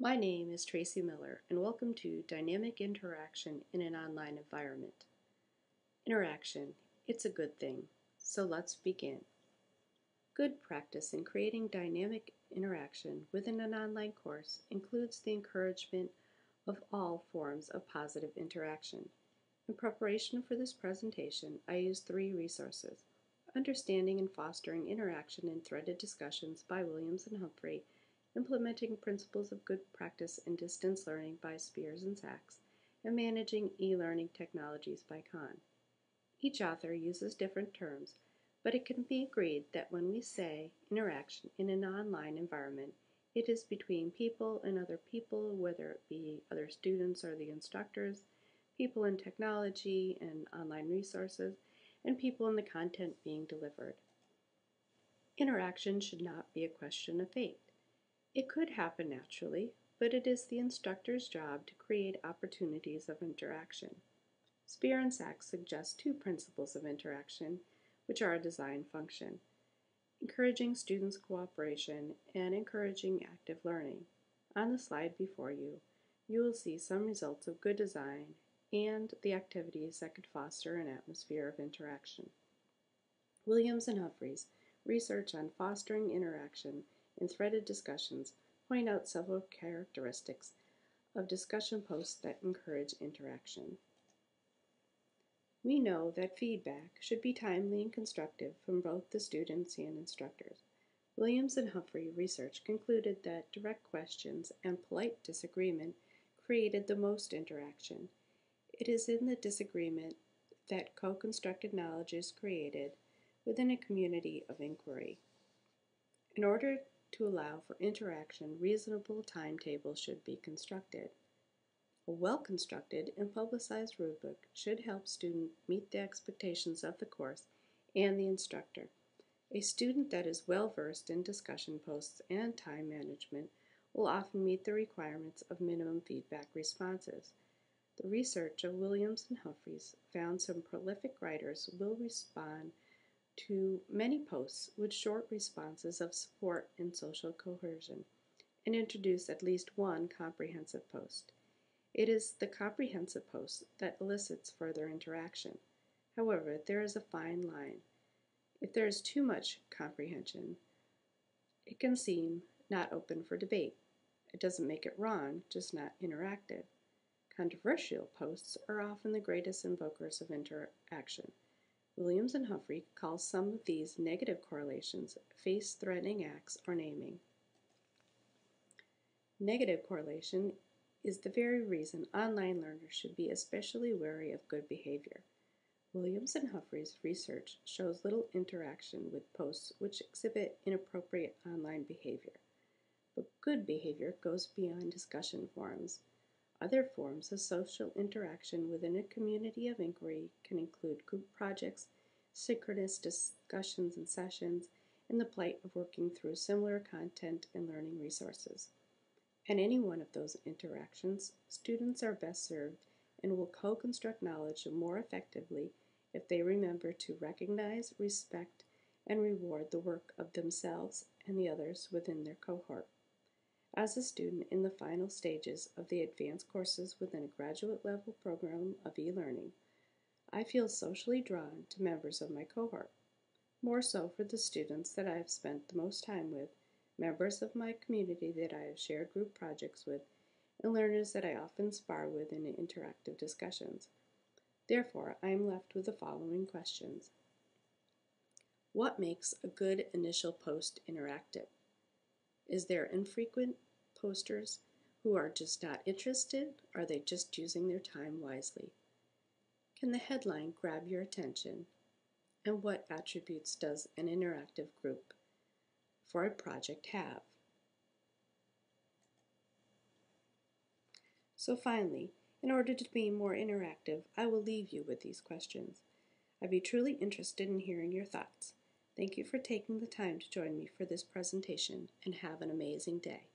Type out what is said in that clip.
My name is Tracy Miller, and welcome to Dynamic Interaction in an Online Environment. Interaction, it's a good thing, so let's begin. Good practice in creating dynamic interaction within an online course includes the encouragement of all forms of positive interaction. In preparation for this presentation, I used 3 resources: Understanding and Fostering Interaction in Threaded Discussions by Williams and Humphrey, Implementing Principles of Good Practice in Distance Learning by Spears and Sachs, and Managing E-Learning Technologies by Kahn. Each author uses different terms, but it can be agreed that when we say interaction in an online environment, it is between people and other people, whether it be other students or the instructors, people in technology and online resources, and people in the content being delivered. Interaction should not be a question of fate. It could happen naturally, but it is the instructor's job to create opportunities of interaction. Spear and Sachs suggest 2 principles of interaction, which are a design function: encouraging students' cooperation and encouraging active learning. On the slide before you, you will see some results of good design and the activities that could foster an atmosphere of interaction. Williams and Humphrey's research on fostering interaction in threaded discussions point out several characteristics of discussion posts that encourage interaction. We know that feedback should be timely and constructive from both the students and instructors. Williams and Humphrey research concluded that direct questions and polite disagreement created the most interaction. It is in the disagreement that co-constructed knowledge is created within a community of inquiry. In order to allow for interaction, reasonable timetables should be constructed. A well-constructed and publicized rubric should help students meet the expectations of the course and the instructor. A student that is well-versed in discussion posts and time management will often meet the requirements of minimum feedback responses. The research of Williams and Humphreys found some prolific writers will respond to many posts with short responses of support and social cohesion, and introduce at least one comprehensive post. It is the comprehensive post that elicits further interaction. However, there is a fine line. If there is too much comprehension, it can seem not open for debate. It doesn't make it wrong, just not interactive. Controversial posts are often the greatest invokers of interaction. Williams and Humphrey call some of these negative correlations face-threatening acts or naming. Negative correlation is the very reason online learners should be especially wary of good behavior. Williams and Humphrey's research shows little interaction with posts which exhibit inappropriate online behavior. But good behavior goes beyond discussion forums. Other forms of social interaction within a community of inquiry can include group projects, synchronous discussions and sessions, and the plight of working through similar content and learning resources. In any one of those interactions, students are best served and will co-construct knowledge more effectively if they remember to recognize, respect, and reward the work of themselves and the others within their cohort. As a student in the final stages of the advanced courses within a graduate level program of e-learning, I feel socially drawn to members of my cohort, more so for the students that I have spent the most time with, members of my community that I have shared group projects with, and learners that I often spar with in interactive discussions. Therefore, I am left with the following questions. What makes a good initial post interactive? Is there infrequent posters who are just not interested? Are they just using their time wisely? Can the headline grab your attention? And what attributes does an interactive group for a project have? So finally, in order to be more interactive, I will leave you with these questions. I'd be truly interested in hearing your thoughts. Thank you for taking the time to join me for this presentation, and have an amazing day.